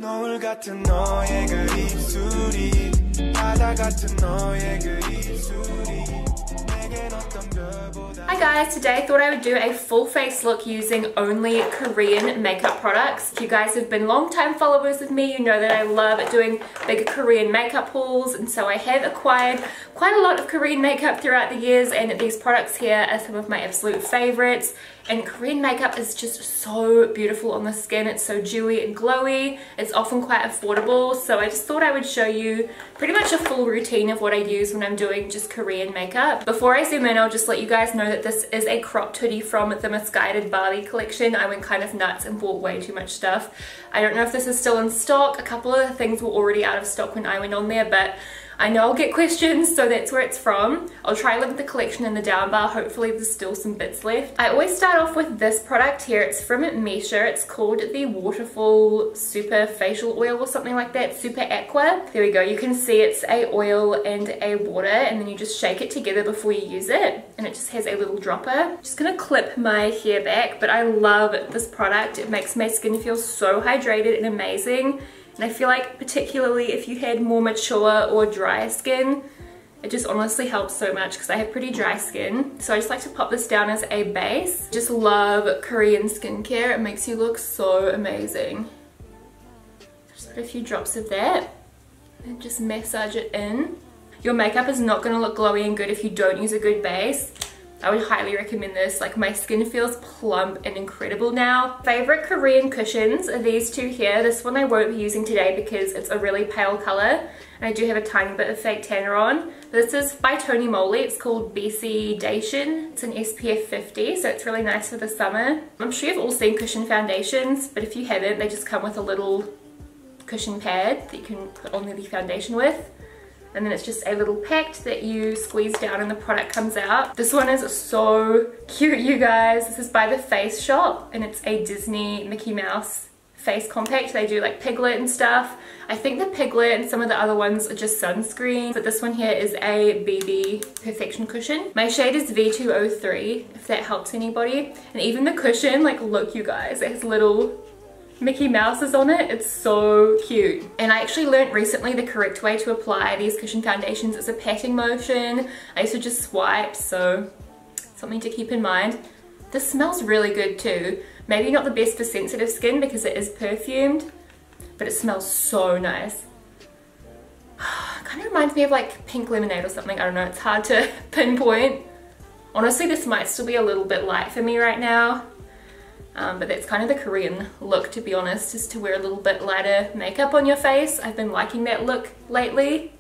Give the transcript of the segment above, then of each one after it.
노을 같은 너의 그 입술이 바다 같은 너의 그 입술이 내겐 어떤 별보다. Hi guys, today I thought I would do a full face look using only Korean makeup products. If you guys have been long time followers of me, you know that I love doing big Korean makeup hauls, and so I have acquired quite a lot of Korean makeup throughout the years, and these products here are some of my absolute favorites. And Korean makeup is just so beautiful on the skin. It's so dewy and glowy. It's often quite affordable, so I just thought I would show you pretty much a full routine of what I use when I'm doing just Korean makeup. Before I zoom in, I'll just let you guys know that this is a cropped hoodie from the Misguided Bali collection. I went kind of nuts and bought way too much stuff. I don't know if this is still in stock. A couple of the things were already out of stock when I went on there, but I know I'll get questions, so that's where it's from. I'll try to link the collection in the down bar. Hopefully there's still some bits left. I always start off with this product here. It's from Mascara. It's called the Waterfall Super Facial Oil or something like that. Super Aqua. There we go. You can see it's a oil and a water, and then you just shake it together before you use it. And it just has a little dropper. I'm just going to clip my hair back, but I love this product. It makes my skin feel so hydrated and amazing. And I feel like particularly if you had more mature or dry skin, it just honestly helps so much because I have pretty dry skin. So I just like to pop this down as a base. Just love Korean skincare. It makes you look so amazing. Just put a few drops of that and just massage it in. Your makeup is not going to look glowy and good if you don't use a good base. I would highly recommend this. Like, my skin feels plump and incredible now. Favorite Korean cushions are these two here. This one I won't be using today because it's a really pale color, and I do have a tiny bit of fake tanner on. This is by Tony Moly. It's called BC Dation. It's an SPF 50, so it's really nice for the summer. I'm sure you've all seen cushion foundations, but if you haven't, they just come with a little cushion pad that you can put on the foundation with. And then it's just a little pact that you squeeze down and the product comes out. This one is so cute, you guys. This is by the Face Shop, and it's a Disney Mickey Mouse face compact. They do like Piglet and stuff. I think the Piglet and some of the other ones are just sunscreen, but this one here is a BB Perfection cushion. My shade is V203, if that helps anybody. And even the cushion, like, look you guys, it has little Mickey Mouse's on it. It's so cute. And I actually learned recently the correct way to apply these cushion foundations is a patting motion. I used to just swipe, so something to keep in mind. This smells really good too. Maybe not the best for sensitive skin because it is perfumed, but it smells so nice. Kind of reminds me of like pink lemonade or something. I don't know, it's hard to pinpoint. Honestly, this might still be a little bit light for me right now. But that's kind of the Korean look, to be honest, is to wear a little bit lighter makeup on your face. I've been liking that look lately.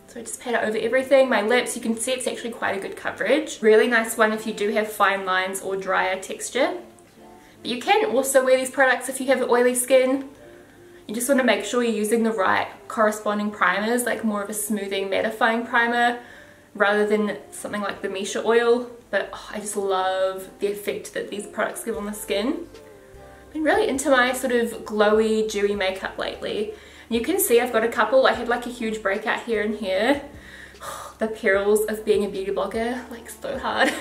So I just pat it over everything. My lips, you can see it's actually quite a good coverage. Really nice one if you do have fine lines or drier texture. But you can also wear these products if you have oily skin. You just want to make sure you're using the right corresponding primers, like more of a smoothing, mattifying primer, rather than something like the Misha oil. But I just love the effect that these products give on the skin. I've been really into my sort of glowy, dewy makeup lately. You can see I've got a couple. I had like a huge breakout here and here. The perils of being a beauty blogger, like, so hard.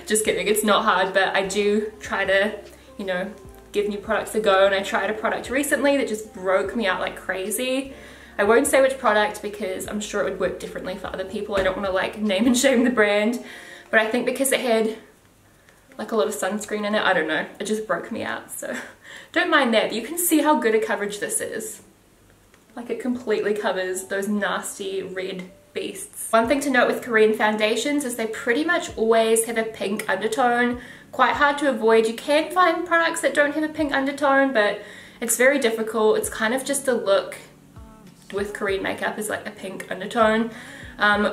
Just kidding, it's not hard, but I do try to, you know, give new products a go, and I tried a product recently that just broke me out like crazy. I won't say which product because I'm sure it would work differently for other people. I don't want to like name and shame the brand, but I think because it had like a lot of sunscreen in it, I don't know, it just broke me out. So don't mind that, but you can see how good a coverage this is. Like, it completely covers those nasty red beasts. One thing to note with Korean foundations is they pretty much always have a pink undertone. Quite hard to avoid. You can find products that don't have a pink undertone, but it's very difficult. It's kind of just the look with Korean makeup is like a pink undertone,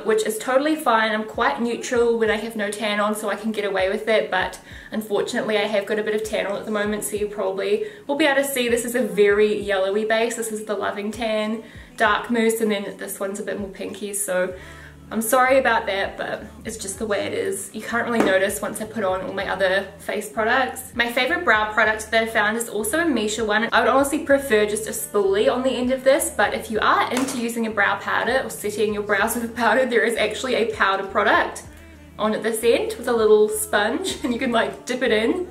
which is totally fine. I'm quite neutral when I have no tan on, so I can get away with it, but unfortunately I have got a bit of tan on at the moment, so you probably will be able to see this is a very yellowy base. This is the Loving Tan Dark Mousse, and then this one's a bit more pinky, so I'm sorry about that, but it's just the way it is. You can't really notice once I put on all my other face products. My favorite brow product that I found is also a Misha one. I would honestly prefer just a spoolie on the end of this, but if you are into using a brow powder or setting your brows with a powder, there is actually a powder product on at this end with a little sponge, and you can like dip it in.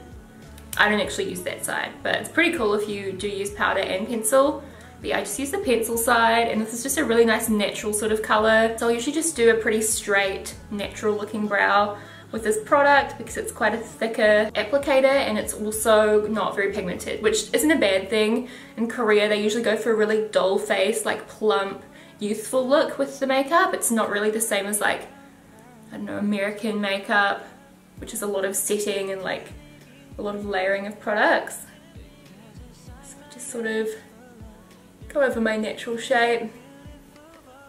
I don't actually use that side, but it's pretty cool if you do use powder and pencil. But yeah, I just use the pencil side, and this is just a really nice natural sort of color. So I'll usually just do a pretty straight, natural looking brow with this product because it's quite a thicker applicator, and it's also not very pigmented, which isn't a bad thing. In Korea, they usually go for a really doll face, like plump, youthful look with the makeup. It's not really the same as like, I don't know, American makeup, which is a lot of setting and like a lot of layering of products. So I just sort of go over my natural shape,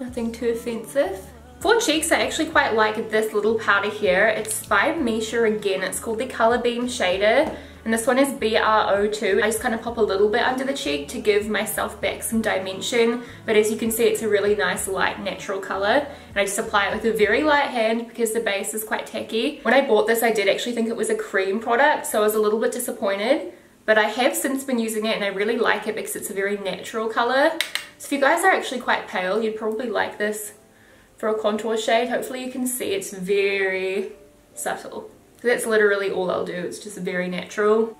nothing too offensive. For cheeks, I actually quite like this little powder here. It's by Mascara again. It's called the Color Beam Shader, and this one is BR02. I just kind of pop a little bit under the cheek to give myself back some dimension, but as you can see, it's a really nice light natural color, and I just apply it with a very light hand because the base is quite tacky. When I bought this, I did actually think it was a cream product, so I was a little bit disappointed, but I have since been using it and I really like it because it's a very natural color. So if you guys are actually quite pale, you'd probably like this for a contour shade. Hopefully you can see it's very subtle. So that's literally all I'll do. It's just very natural.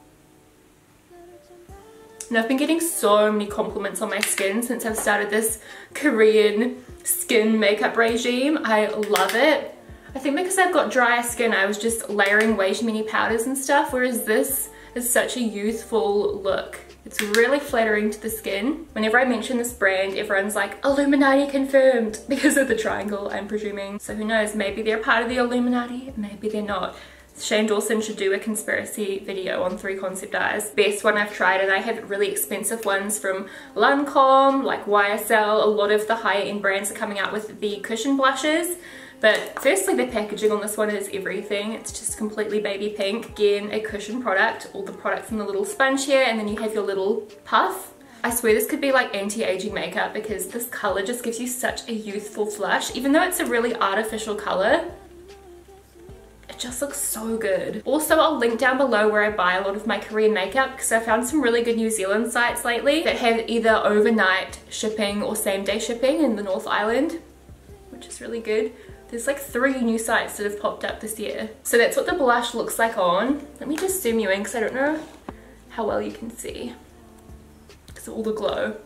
And I've been getting so many compliments on my skin since I've started this Korean skin makeup regime. I love it. I think because I've got drier skin, I was just layering way too many powders and stuff, whereas this is such a youthful look. It's really flattering to the skin. Whenever I mention this brand, everyone's like, Illuminati confirmed, because of the triangle, I'm presuming. So who knows, maybe they're part of the Illuminati, maybe they're not. Shane Dawson should do a conspiracy video on 3 concept eyes. Best one I've tried, and I have really expensive ones from Lancome, like YSL. A lot of the higher end brands are coming out with the cushion blushes. But firstly, the packaging on this one is everything. It's just completely baby pink. Again, a cushion product. All the products in the little sponge here, and then you have your little puff. I swear this could be like anti-aging makeup because this color just gives you such a youthful flush. Even though it's a really artificial color, it just looks so good. Also, I'll link down below where I buy a lot of my Korean makeup because I found some really good New Zealand sites lately that have either overnight shipping or same day shipping in the North Island, which is really good. There's like 3 new sites that have popped up this year. So that's what the blush looks like on. Let me just zoom you in because I don't know how well you can see because of all the glow.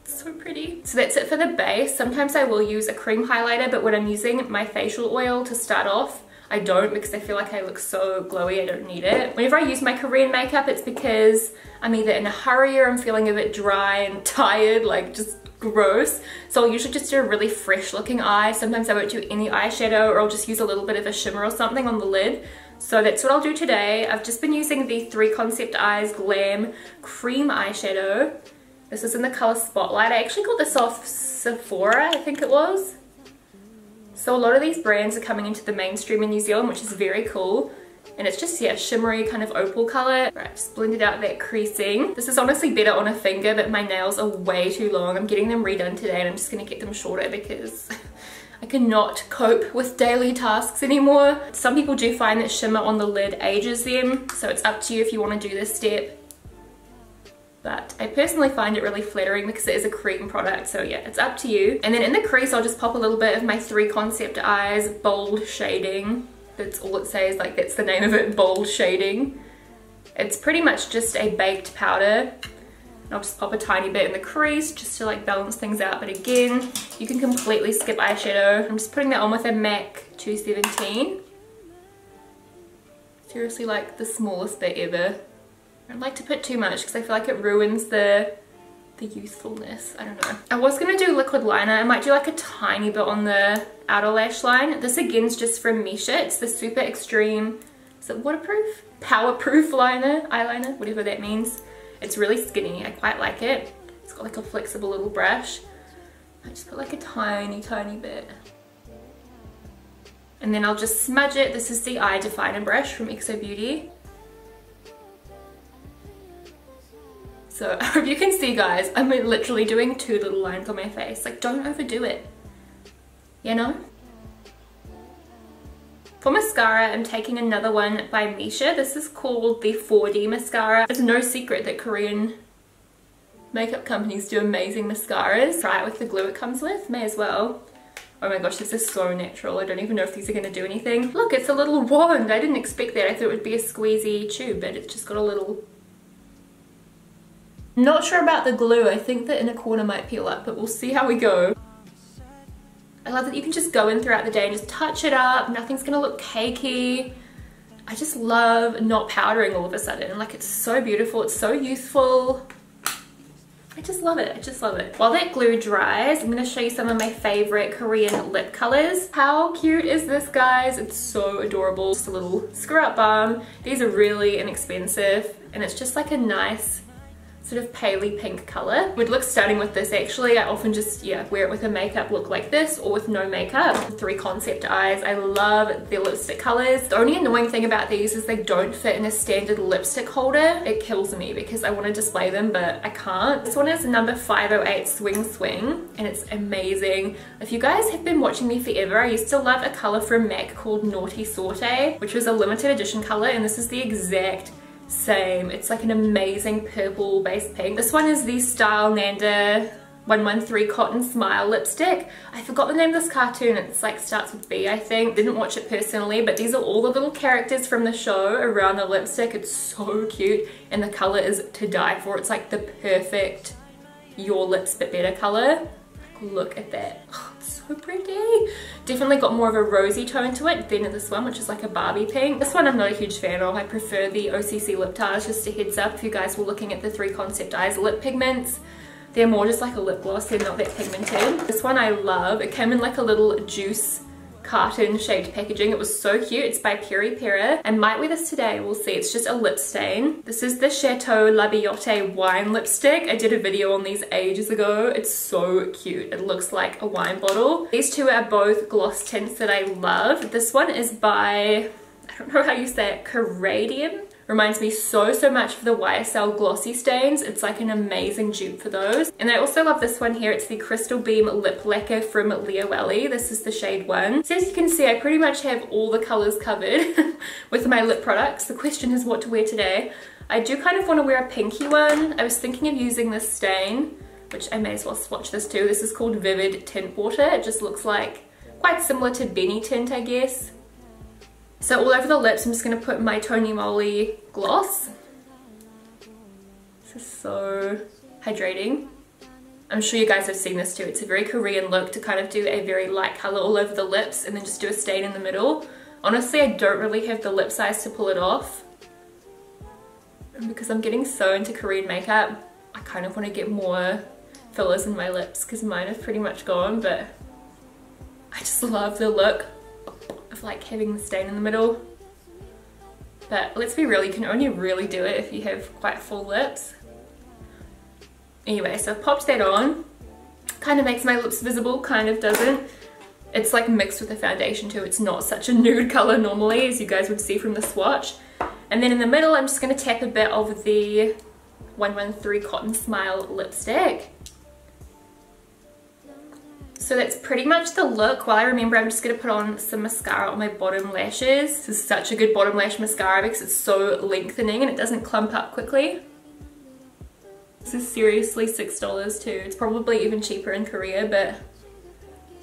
It's so pretty. So that's it for the base. Sometimes I will use a cream highlighter, but when I'm using my facial oil to start off, I don't, because I feel like I look so glowy, I don't need it. Whenever I use my Korean makeup, it's because I'm either in a hurry or I'm feeling a bit dry and tired, like just gross. So I'll usually just do a really fresh looking eye. Sometimes I won't do any eyeshadow, or I'll just use a little bit of a shimmer or something on the lid. So that's what I'll do today. I've just been using the 3 Concept Eyes Glam Cream Eyeshadow. This is in the color Spotlight. I actually got this off Sephora, I think it was. So a lot of these brands are coming into the mainstream in New Zealand, which is very cool. And it's just, yeah, shimmery kind of opal color. Right, just blended out that creasing. This is honestly better on a finger, but my nails are way too long. I'm getting them redone today, and I'm just gonna get them shorter because I cannot cope with daily tasks anymore. Some people do find that shimmer on the lid ages them, so it's up to you if you want to do this step. But I personally find it really flattering because it is a cream product, so yeah, it's up to you. And then in the crease, I'll just pop a little bit of my 3 Concept Eyes Bold Shading. That's all it says, like that's the name of it, bold shading. It's pretty much just a baked powder. I'll just pop a tiny bit in the crease just to like balance things out, but again, you can completely skip eyeshadow. I'm just putting that on with a MAC 217. Seriously, like the smallest bit ever. I don't like to put too much because I feel like it ruins the youthfulness. I don't know. I was gonna do liquid liner. I might do like a tiny bit on the outer lash line. This again is just from Misha. It's the Super Extreme, is it waterproof? Powerproof eyeliner, whatever that means. It's really skinny. I quite like it. It's got like a flexible little brush. I just put like a tiny bit. And then I'll just smudge it. This is the eye definer brush from XO Beauty. So I hope you can see, guys, I'm literally doing 2 little lines on my face. Like, don't overdo it, you know? For mascara, I'm taking another one by Misha. This is called the 4D mascara. It's no secret that Korean makeup companies do amazing mascaras. Try it with the glue it comes with, may as well. Oh my gosh, this is so natural. I don't even know if these are going to do anything. Look, it's a little wand. I didn't expect that. I thought it would be a squeezy tube, but it's just got a little... Not sure about the glue. I think the inner corner might peel up, but we'll see how we go. I love that you can just go in throughout the day and just touch it up. Nothing's gonna look cakey. I just love not powdering all of a sudden. Like, it's so beautiful, it's so youthful. I just love it, I just love it. While that glue dries, I'm gonna show you some of my favorite Korean lip colors. How cute is this, guys? It's so adorable. Just a little screw up balm. These are really inexpensive, and it's just like a nice sort of paley pink color. Would look stunning with this actually. I often just, yeah, wear it with a makeup look like this or with no makeup. 3 concept eyes. I love their lipstick colors. The only annoying thing about these is they don't fit in a standard lipstick holder. It kills me because I want to display them, but I can't. This one is number 508 Swing Swing, and it's amazing. If you guys have been watching me forever, I used to love a color from MAC called Naughty Saute, which was a limited edition color, and this is the exact same. It's like an amazing purple base pink. This one is the Style Nanda 113 Cotton Smile lipstick. I forgot the name of this cartoon. It's like starts with B, I think. Didn't watch it personally, but these are all the little characters from the show around the lipstick. It's so cute, and the color is to die for. It's like the perfect Your Lips But Better color. Look at that. Oh, it's so pretty. Definitely got more of a rosy tone to it than this one, which is like a Barbie pink. This one I'm not a huge fan of. I prefer the OCC Lip Tars. Just a heads up if you guys were looking at the 3 Concept Eyes lip pigments. They're more just like a lip gloss. They're not that pigmented. This one I love. It came in like a little juice carton shaped packaging. It was so cute. It's by Peri Pera. I might wear this today. We'll see. It's just a lip stain. This is the Chateau Labiote wine lipstick. I did a video on these ages ago. It's so cute. It looks like a wine bottle. These two are both gloss tints that I love. This one is by, I don't know how you say it, Caradium. Reminds me so much of the YSL glossy stains. It's like an amazing dupe for those. And I also love this one here. It's the Crystal Beam Lip Lacquer from Leowelly. This is the shade 1. So as you can see, I pretty much have all the colors covered with my lip products. The question is what to wear today. I do kind of want to wear a pinky one. I was thinking of using this stain, which I may as well swatch this too. This is called Vivid Tint Water. It just looks like quite similar to Benny Tint, I guess. So all over the lips, I'm just going to put my Tony Moly gloss. This is so hydrating. I'm sure you guys have seen this too. It's a very Korean look to kind of do a very light color all over the lips and then just do a stain in the middle. Honestly, I don't really have the lip size to pull it off. And because I'm getting so into Korean makeup, I kind of want to get more fillers in my lips because mine have pretty much gone, but I just love the look of like having the stain in the middle. But let's be real, you can only really do it if you have quite full lips. Anyway, so I've popped that on. Kind of makes my lips visible, kind of doesn't. It's like mixed with the foundation too. It's not such a nude color normally, as you guys would see from the swatch. And then in the middle, I'm just going to tap a bit of the 113 Cotton Smile lipstick. So that's pretty much the look. While I remember, I'm just going to put on some mascara on my bottom lashes. This is such a good bottom lash mascara because it's so lengthening and it doesn't clump up quickly. This is seriously $6 too. It's probably even cheaper in Korea, but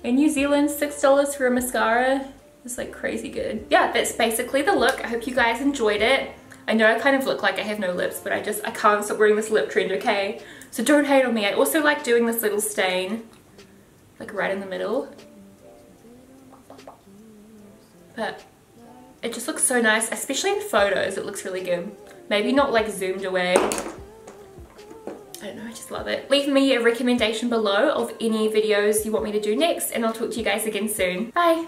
in New Zealand, $6 for a mascara is like crazy good. Yeah, that's basically the look. I hope you guys enjoyed it. I know I kind of look like I have no lips, but I can't stop wearing this lip trend, okay? So don't hate on me. I also like doing this little stain like right in the middle, but it just looks so nice, especially in photos. It looks really good. Maybe not like zoomed away. I don't know, I just love it. Leave me a recommendation below of any videos you want me to do next, and I'll talk to you guys again soon. Bye!